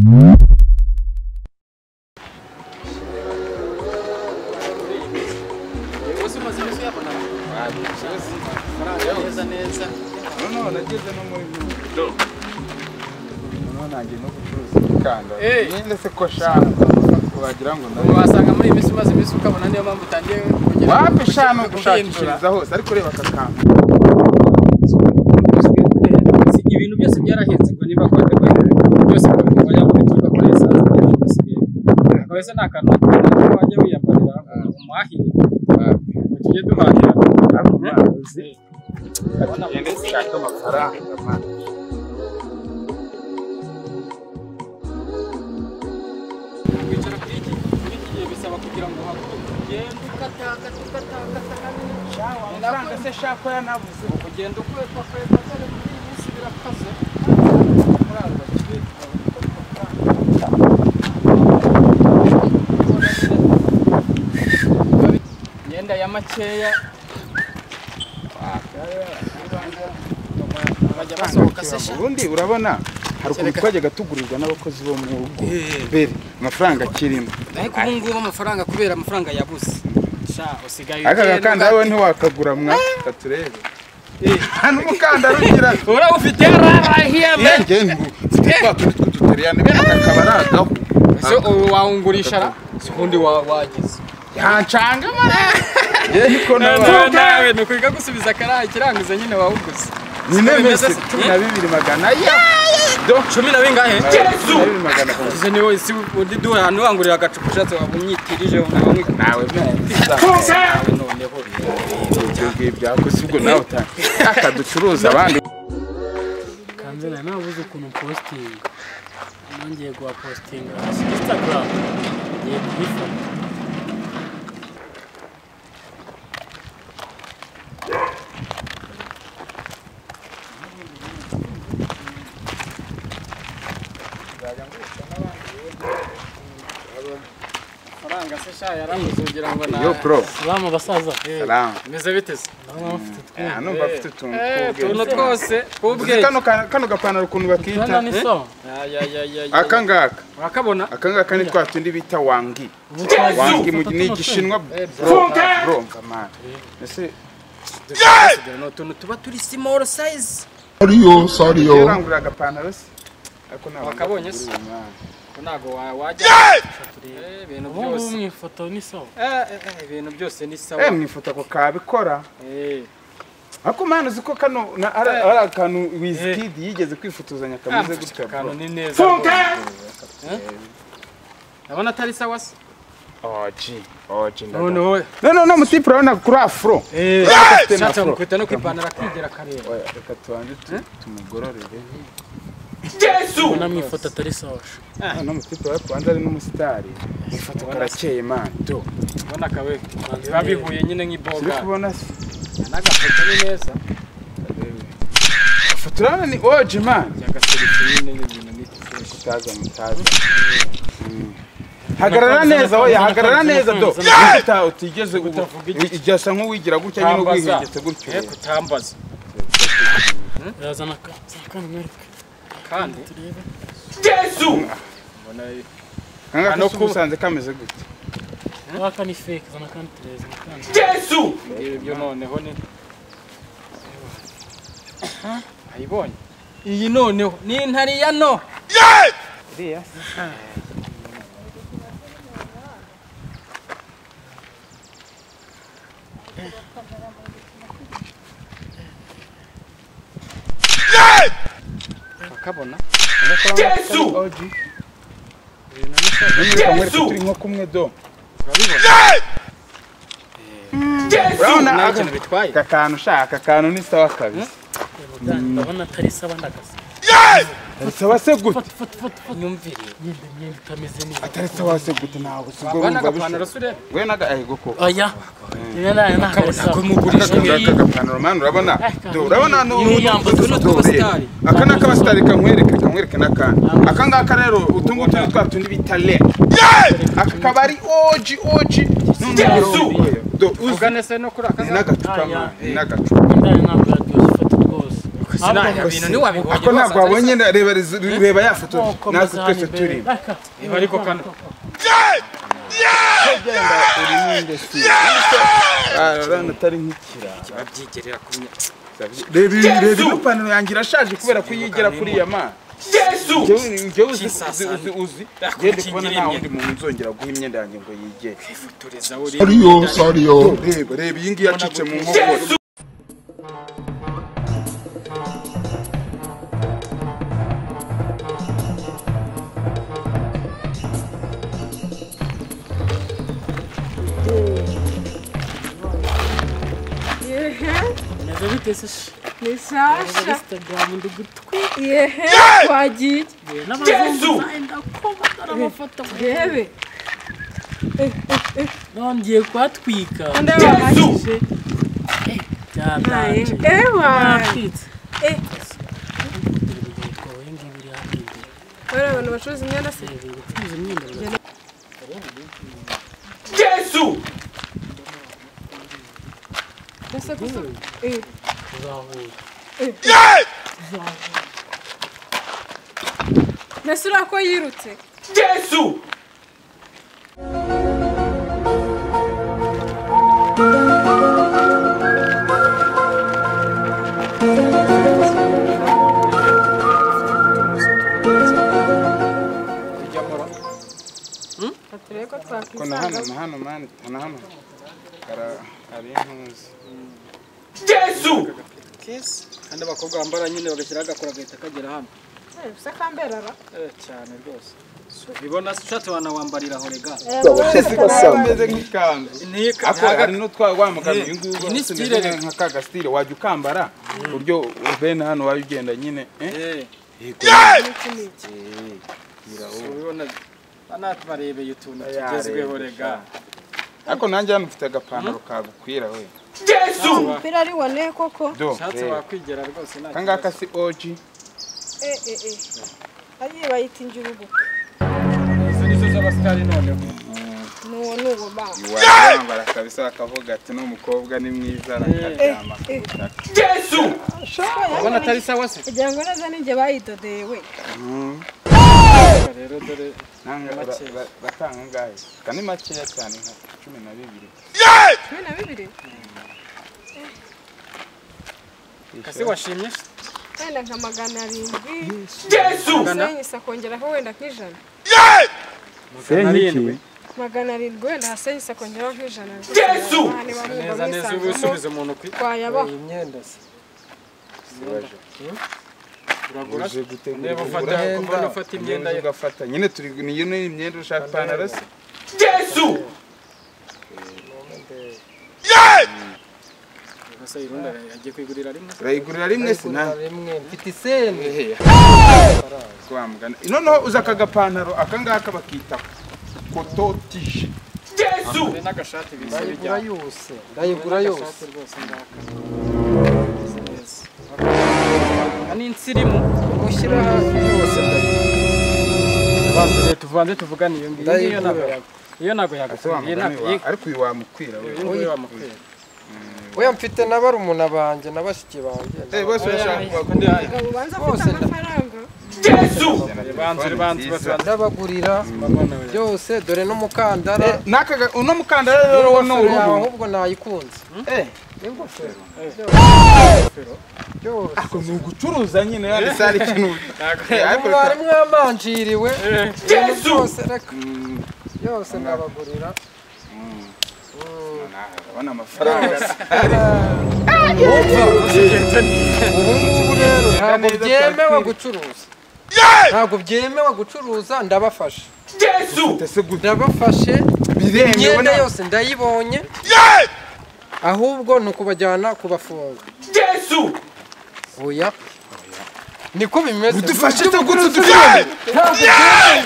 No, nageze no muri do. No nanjye no gucuruza kanda. Nyine se ko shaka kubagira ngo ndabe. Wasanga muri imisi maze imisi ukabona niyo mpamvu utangiye kugera. Wapi shano gushakishiriza hose ariko reba kakamba. Ibintu byose byarahenze ngo niba kwate byose bajya kubituka kuri esanse bisigaye. Kwese nakantu wajya wiyambarira umuhahire. Tujye duhahira. Ati gushaka amafaranga man. Wicara kuri iki gihe bisaba kugira ngo ugende ukataka Amafaranga se shako yanabuze. ugenda ukwetwa cyane kuri iyi minsi birakaze. Imyenda ya makeya bajya basohoka se sha. Ubundi urabona hari ukuntu twajyaga tugurirwa n'abakozi bo mu rugo bere amafaranga kirimo. Ariko ubu ngubu amafaranga kubera amafaranga yabuze sha usigaye aka kanda wowe ntiwakagura mwa katurebe hano mukanda rugira ura ufite arahiye ngende tuteriyane bene akabaragaho so waungurisha sikundi wagize yancanga mara niko nawe nukwiga gusubiza kara kiranguze nyine wawuguze nyine mese 12,200 ya do 10 bingahe Yesu 12,200 izo niwo isi undi duha hano wangurira agacupa ushatse wabunyitirije nawe noneho ibyo byakoze ubwo nawe akaducuruza abandi kanzana nabuze ukuntu posting nongeye gwa posting Instagram ngiye kubifata faranga se sha yaramuze ugira ngo na yo pro salama basaza salam meze biteze hano bafite utuntu tuno twose kubwe kano gapantaro ukuntu bakita ni so akangaka wakabona ni twatundi bita wangi mu gishinwa bro man ese no tuno tuba turi small size sorry yo urangura agapantaro se ariko nawe wakabonye se nago wajya ibintu byose mu ifoto ni so ibintu byose ni sawa mu ifoto ko kabikora ako man uziko kano ari akantu Wizkid yigeze kwifotozanya kameze gutya kano ni neza abona atari sawa se oji no mutipe urabona kuri afro shaka mukwita no kwipantara akigera kareba reka tubanze tumugororere Yesu na mu ifoto atari so no mutipe wapanze ari n'umusitari ifoto karakeye man do ubona kawe babihuye nyine nk'iboga kubona se nagafoto ni neza fotorana ni oji man yagaseretse nyine n'ibintu mutaza hagarara neza oya hagarara neza do utigeze ijasa nk'uwigira gutya nyine ubwihengetse gutyo kutambaza yazana kandi mwereke kandi Yesu mbona kanga kusanze kameze gute waka ni fake zana kandi tureze kandi Yesu ibyo noneho ni ayibonye iyi noneho ni intari ya no iriya bakabona Yesu Yesu turi nko kumwe do urabona ikintu bitwaye kakanu shaka kakanu ni sawa kabisa ndabona atari sawa ndagasa sawa se gute nyumvire nyende itameze neza atari sawa se gute ntabwo sigo bana gapantaro sure we naga ahigo ko oya nakabona kumugurisha agapantaro man urabona do urabona n'uyambaye n'utubasitari akana kabasitari kamwereke nakana akangaka rero utungutu twatundi bitale akabari oji Yesu do ugane se no kuri akaza nagacupa man nagacupa ndari ntabwo yadufata rwose sinaya bintu ni wabibonye ako ntabwo wabonye reba ya foto natwe twese turi ariko kana genda uri ninde si arana tari nkikira babyigerera kumwe reba ipantaro yanjye irashaje kubera kuyigera kuri ya ma Njye uzi gende kubona nta wundi muntu nzongera guha imyenda yanjye ngo yige kwifotoreza uri Sario reba iyi ngiyi yacitse mu nkokora Ni Sasha. Instagram ndugutwi. Yehe. Wagiye. N'abazunguzayi ndakobora amafoto. Yewe. Nongeye kwatwika. Ndabahashije. Byabanje. Ewa. Bari abantu bacuruza imyenda se. Yesu Nasa gusa. Nasura ko yirutse. Yesu Atureko Kuna twakwisanga. hano man hano ari intuzi Yesu Kiss. kandi abakobwa bambara nyine bagashyira agakora gahita kagera hano Bisa kamberara. cyane rwose bibona ushatse wanawambarira aho rega ameze nk'ikanzu ako ari no twamugana uyu nguyu ni style nka kaga style wajya ukambara buryo bene hano wayugenda nyine ubibona anatubarebeye utuntu tugezweho rega ako nanjye hano mfite agapantaro kagukwira we Yesu Umupira ari wane koko. ushatse wakwigera rwose nta kangaka si oji Ari bayita injurugu. izo nizo z'abasitari noneho Nuwo ba. wambara kabisa akavuga ati n'umukobwa ni mwiza arakaryama Yesu ubona atari sawa se Kugira ngo neza ninjye bayidodeye we. rero dore batanga ngahe kani makeya cyane nka 12 12. kasi washimye Wenda nka 700. Yesu Senyi sakongeraho wenda nk'ijana. Senyi 700 wenda hasenyi sakongeraho nk'ijana. Yesu neza neza ubisubize umuntu kwayaba. imyenda se uragura uje gutegura niba ufata imyenda ugafata nyine turi niyo imyenda ushaka ipantaro se Yesu Basa irunda yagiye kwigurira rimwe urayigurira rimwe se nta rimwe mfite iseni kwamugana noneho uza akagapantaro akangaka bakita kototishe Yesu n'agashati bizabijya ndayigura yose rwose ndaka ani insirimu mushyira yose tuvanze tuvugane iyo ngiyo iyo nago yagasobanura ariko uyu wamukwira we uyu wamukwira Oya mfite nabarumuna banje nabashiki banje. Bose bashaka Ubanza afite amafaranga. Yesu banze ndabagurira byose dore no mukandara. Nakaga uno mukandara rero wono ahubwo nayikunze. Ingofero. Byose. Ako nugucuruza nyine yari sari kintu. Mwari mwamanjiriwe. Yesu byose reka. Byose ndabagurira. Wana amafaranga. Ubu rero ntabwo byemewe gucuruza. Ntabwo byemewe gucuruza ndabafasha. Yesu ndabafashe imyenda yose ndayibonye. Ahubwo nukubajyana kubafunga. Yesu Oya. Niko bimeze. Udufashe tuguru dufashe. Ntabwo byemewe.